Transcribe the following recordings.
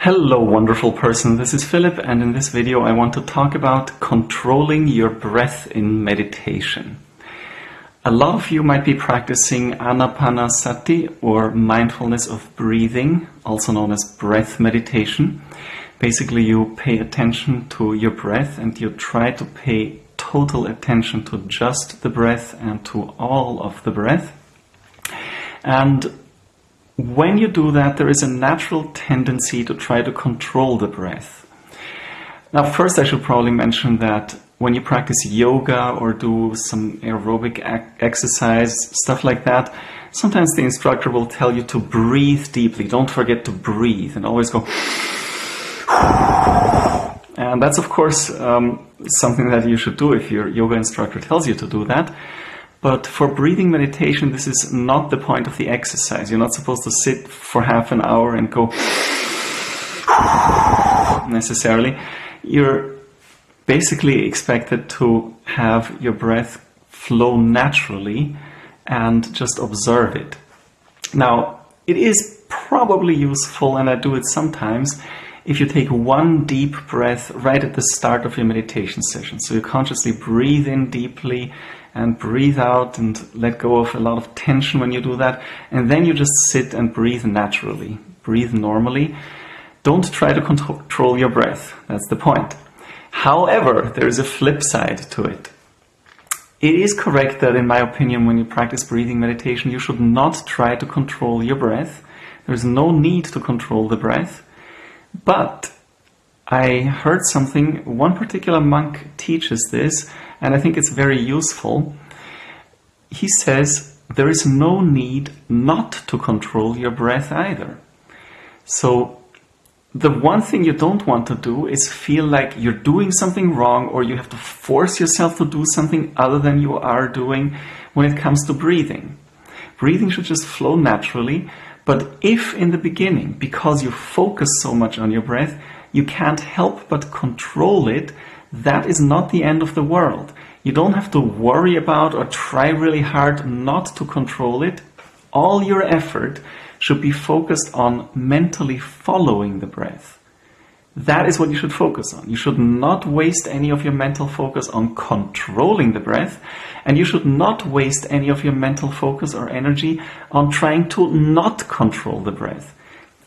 Hello, wonderful person. This is Philip, and in this video I want to talk about controlling your breath in meditation. A lot of you might be practicing anapanasati, or mindfulness of breathing, also known as breath meditation. Basically, you pay attention to your breath and you try to pay total attention to just the breath and to all of the breath. And when you do that, there is a natural tendency to try to control the breath. Now, first I should probably mention that when you practice yoga or do some aerobic exercise, stuff like that, sometimes the instructor will tell you to breathe deeply. Don't forget to breathe and always go. And that's, of course, something that you should do if your yoga instructor tells you to do that. But for breathing meditation, this is not the point of the exercise. You're not supposed to sit for half an hour and go necessarily. You're basically expected to have your breath flow naturally and just observe it. Now, it is probably useful, and I do it sometimes, if you take one deep breath right at the start of your meditation session. So you consciously breathe in deeply and breathe out and let go of a lot of tension when you do that. And then you just sit and breathe naturally. Breathe normally. Don't try to control your breath. That's the point. However, there is a flip side to it. It is correct that, in my opinion, when you practice breathing meditation, you should not try to control your breath. There's no need to control the breath. But I heard something, one particular monk teaches this, and I think it's very useful. He says there is no need not to control your breath either. So the one thing you don't want to do is feel like you're doing something wrong, or you have to force yourself to do something other than you are doing when it comes to breathing. Breathing should just flow naturally. But if in the beginning, because you focus so much on your breath, you can't help but control it, that is not the end of the world. You don't have to worry about or try really hard not to control it. All your effort should be focused on mentally following the breath. That is what you should focus on. You should not waste any of your mental focus on controlling the breath, and you should not waste any of your mental focus or energy on trying to not control the breath.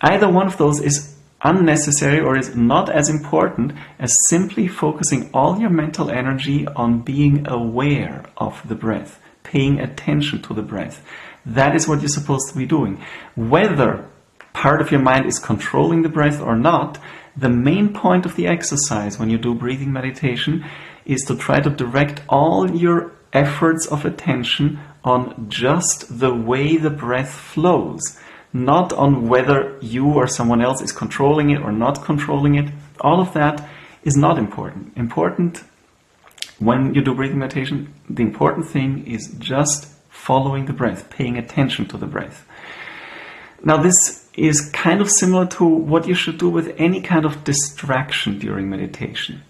Either one of those is unnecessary or is not as important as simply focusing all your mental energy on being aware of the breath, paying attention to the breath. That is what you're supposed to be doing. Whether part of your mind is controlling the breath or not, the main point of the exercise when you do breathing meditation is to try to direct all your efforts of attention on just the way the breath flows, not on whether you or someone else is controlling it or not controlling it. All of that is not important. Important when you do breathing meditation, the important thing is just following the breath, paying attention to the breath. Now, this is kind of similar to what you should do with any kind of distraction during meditation.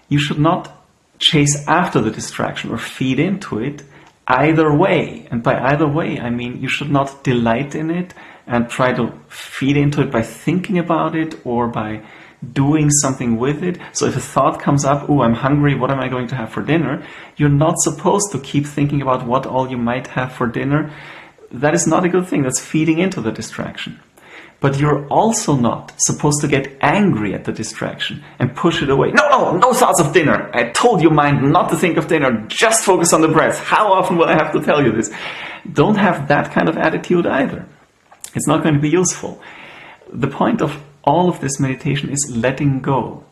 You should not chase after the distraction or feed into it either way. And by either way, I mean you should not delight in it and try to feed into it by thinking about it or by doing something with it. So if a thought comes up, oh, I'm hungry, what am I going to have for dinner? You're not supposed to keep thinking about what all you might have for dinner. That is not a good thing. That's feeding into the distraction. But you're also not supposed to get angry at the distraction and push it away. No thoughts of dinner. I told your mind not to think of dinner. Just focus on the breath. How often will I have to tell you this? Don't have that kind of attitude either. It's not going to be useful. The point of all of this meditation is letting go.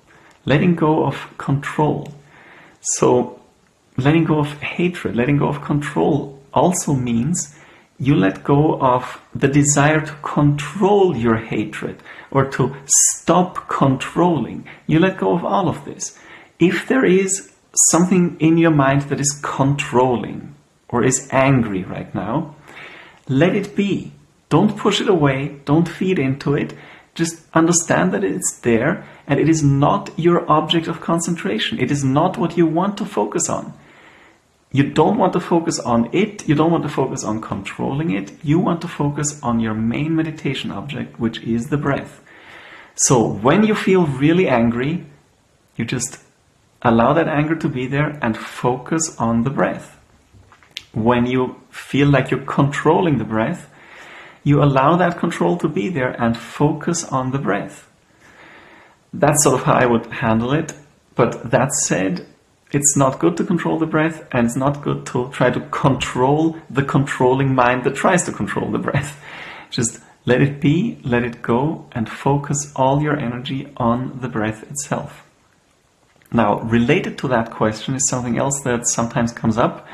Letting go of control. So letting go of hatred, letting go of control also means you let go of the desire to control your hatred or to stop controlling. You let go of all of this. If there is something in your mind that is controlling or is angry right now, let it be. Don't push it away. Don't feed into it. Just understand that it's there and it is not your object of concentration. It is not what you want to focus on. You don't want to focus on it. You don't want to focus on controlling it. You want to focus on your main meditation object, which is the breath. So when you feel really angry, you just allow that anger to be there and focus on the breath. When you feel like you're controlling the breath, you allow that control to be there and focus on the breath. That's sort of how I would handle it. But that said, it's not good to control the breath, and it's not good to try to control the controlling mind that tries to control the breath. Just let it be, let it go, and focus all your energy on the breath itself. Now, related to that question is something else that sometimes comes up.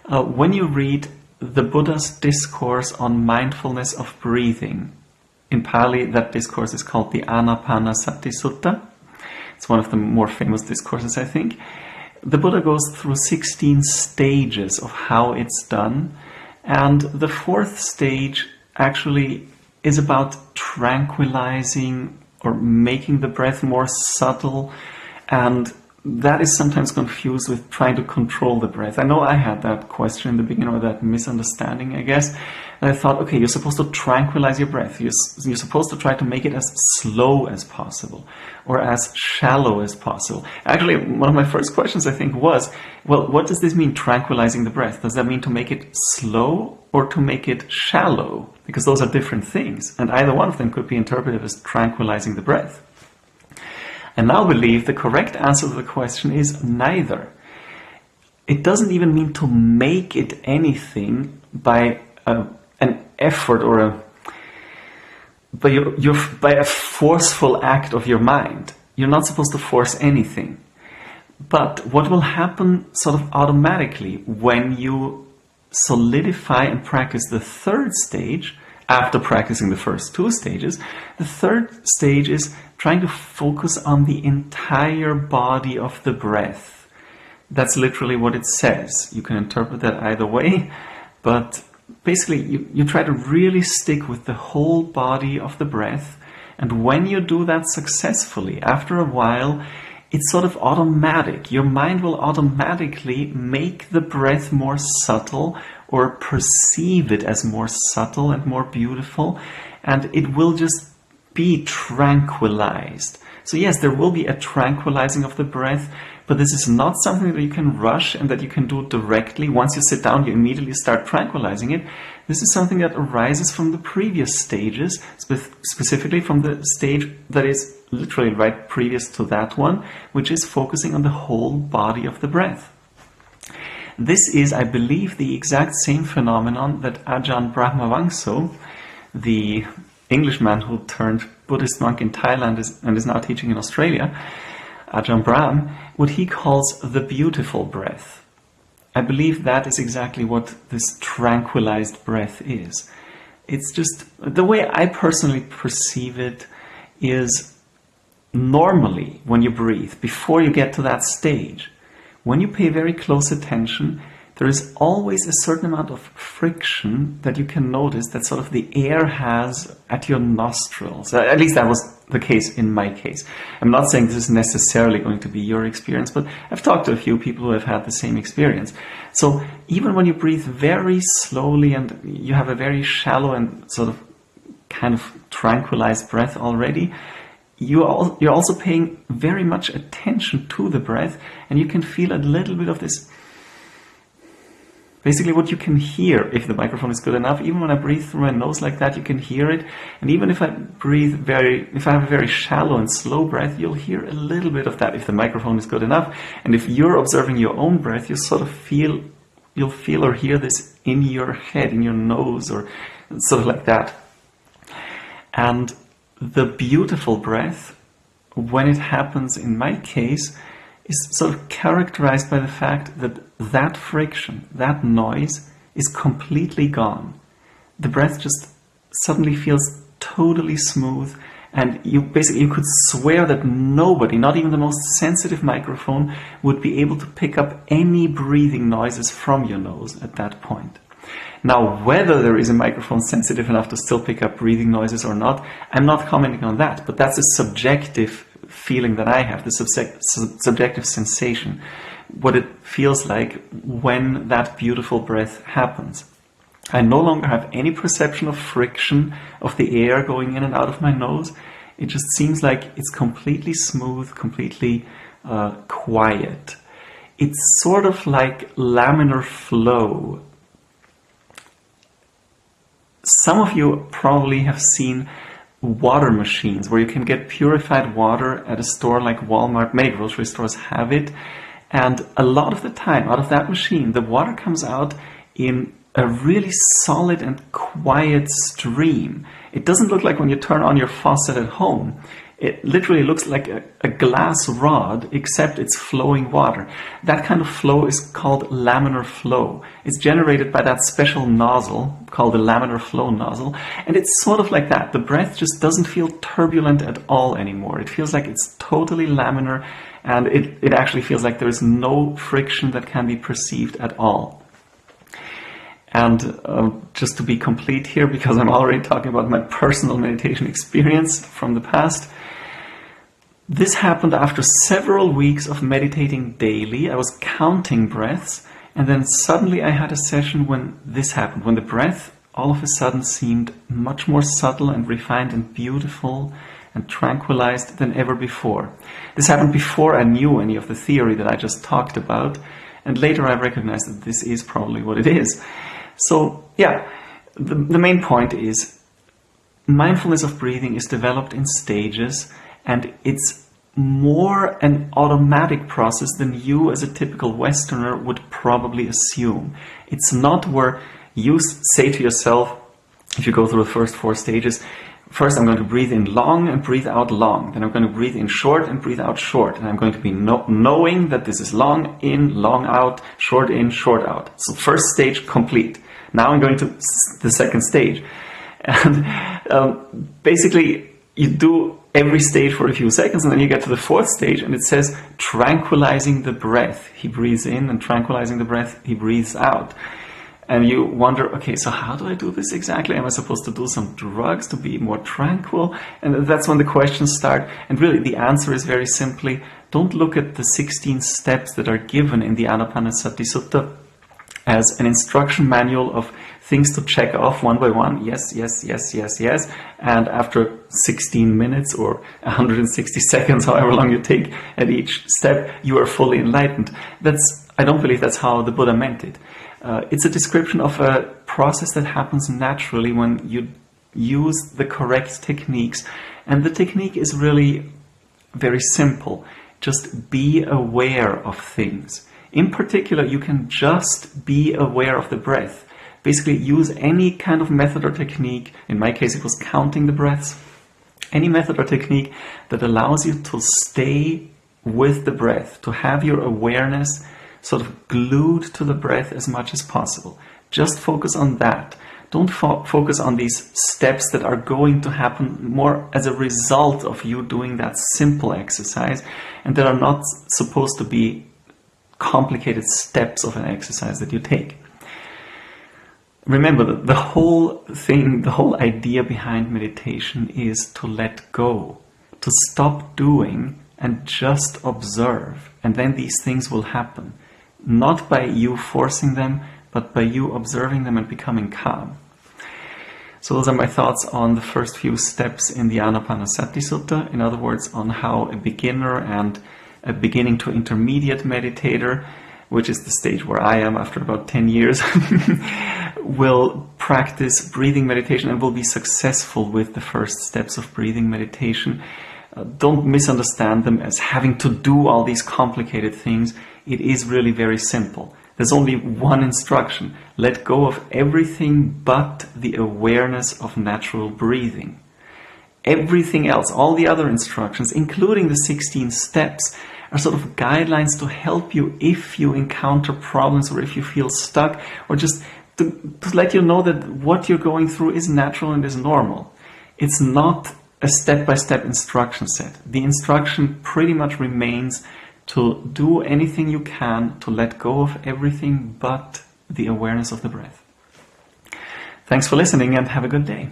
When you read the Buddha's discourse on mindfulness of breathing, in Pali that discourse is called the Anapanasati Sutta. It's one of the more famous discourses, I think. The Buddha goes through 16 stages of how it's done, and the fourth stage actually is about tranquilizing or making the breath more subtle, and that is sometimes confused with trying to control the breath. I know I had that question in the beginning, or that misunderstanding, I guess. And I thought, okay, you're supposed to tranquilize your breath. You're supposed to try to make it as slow as possible, or as shallow as possible. Actually, one of my first questions, I think, was, well, what does this mean, tranquilizing the breath? Does that mean to make it slow or to make it shallow? Because those are different things, and either one of them could be interpreted as tranquilizing the breath. I now believe the correct answer to the question is neither. It doesn't even mean to make it anything by an effort or by a forceful act of your mind. You're not supposed to force anything. But what will happen sort of automatically when you solidify and practice the third stage, after practicing the first two stages, the third stage is trying to focus on the entire body of the breath. That's literally what it says. You can interpret that either way, but basically you try to really stick with the whole body of the breath, and when you do that successfully, after a while, it's sort of automatic. Your mind will automatically make the breath more subtle, or perceive it as more subtle and more beautiful, and it will just be tranquilized. So yes, there will be a tranquilizing of the breath, but this is not something that you can rush and that you can do directly. Once you sit down, you immediately start tranquilizing it. This is something that arises from the previous stages, specifically from the stage that is literally right previous to that one, which is focusing on the whole body of the breath. This is, I believe, the exact same phenomenon that Ajahn Brahmavamso, the Englishman who turned Buddhist monk in Thailand and is now teaching in Australia, Ajahn Brahm, what he calls the beautiful breath. I believe that is exactly what this tranquilized breath is. It's just, the way I personally perceive it is, normally when you breathe, before you get to that stage, when you pay very close attention, there is always a certain amount of friction that you can notice that sort of the air has at your nostrils. At least that was the case in my case. I'm not saying this is necessarily going to be your experience, but I've talked to a few people who have had the same experience. So even when you breathe very slowly and you have a very shallow and sort of kind of tranquilized breath already, you're also paying very much attention to the breath, and you can feel a little bit of this. Basically what you can hear, if the microphone is good enough, even when I breathe through my nose like that, you can hear it. And even if I if I have a very shallow and slow breath, you'll hear a little bit of that if the microphone is good enough. And if you're observing your own breath, you sort of you'll feel or hear this in your head, in your nose, or sort of like that. And the beautiful breath, when it happens in my case, is sort of characterized by the fact that that friction, that noise, is completely gone. The breath just suddenly feels totally smooth, and you could swear that nobody, not even the most sensitive microphone, would be able to pick up any breathing noises from your nose at that point. Now, whether there is a microphone sensitive enough to still pick up breathing noises or not, I'm not commenting on that, but that's a subjective feeling that I have, the subjective sensation, what it feels like when that beautiful breath happens. I no longer have any perception of friction of the air going in and out of my nose. It just seems like it's completely smooth, completely quiet. It's sort of like laminar flow. Some of you probably have seen water machines where you can get purified water at a store like Walmart. Many grocery stores have it. And a lot of the time, out of that machine, the water comes out in a really solid and quiet stream. It doesn't look like when you turn on your faucet at home. It literally looks like a glass rod, except it's flowing water. That kind of flow is called laminar flow. It's generated by that special nozzle called the laminar flow nozzle. And it's sort of like that. The breath just doesn't feel turbulent at all anymore. It feels like it's totally laminar, and it actually feels like there is no friction that can be perceived at all. And just to be complete here, because I'm already talking about my personal meditation experience from the past, this happened after several weeks of meditating daily. I was counting breaths, and then suddenly I had a session when this happened, when the breath all of a sudden seemed much more subtle and refined and beautiful and tranquilized than ever before. This happened before I knew any of the theory that I just talked about, and later I recognized that this is probably what it is. So yeah, the main point is mindfulness of breathing is developed in stages, and it's more an automatic process than you as a typical Westerner would probably assume. It's not where you say to yourself, if you go through the first 4 stages, first I'm going to breathe in long and breathe out long. Then I'm going to breathe in short and breathe out short. And I'm going to be knowing that this is long in, long out, short in, short out. So first stage complete. Now I'm going to the second stage. And basically you do every stage for a few seconds, and then you get to the 4th stage, and it says tranquilizing the breath. He breathes in, and tranquilizing the breath, he breathes out. And you wonder, okay, so how do I do this exactly? Am I supposed to do some drugs to be more tranquil? And that's when the questions start. And really, the answer is very simply, don't look at the 16 steps that are given in the Anapanasati Sutta as an instruction manual of things to check off one by one. Yes, yes, yes, yes, yes. And after 16 minutes or 160 seconds, however long you take at each step, you are fully enlightened. I don't believe that's how the Buddha meant it. It's a description of a process that happens naturally when you use the correct techniques. And the technique is really very simple. Just be aware of things. In particular, you can just be aware of the breath. Basically, use any kind of method or technique. In my case, it was counting the breaths. Any method or technique that allows you to stay with the breath, to have your awareness sort of glued to the breath as much as possible. Just focus on that. Don't focus on these steps that are going to happen more as a result of you doing that simple exercise, and that are not supposed to be complicated steps of an exercise that you take. Remember that the whole thing, the whole idea behind meditation is to let go, to stop doing and just observe, and then these things will happen. Not by you forcing them, but by you observing them and becoming calm. So those are my thoughts on the first few steps in the Anapanasati Sutta. In other words, on how a beginner and a beginning to intermediate meditator, which is the stage where I am after about 10 years, will practice breathing meditation and will be successful with the first steps of breathing meditation. Don't misunderstand them as having to do all these complicated things. It is really very simple. There's only one instruction. Let go of everything but the awareness of natural breathing. Everything else, all the other instructions, including the 16 steps, are sort of guidelines to help you if you encounter problems or if you feel stuck, or just to let you know that what you're going through is natural and is normal. It's not a step-by-step instruction set. The instruction pretty much remains to do anything you can to let go of everything but the awareness of the breath. Thanks for listening and have a good day.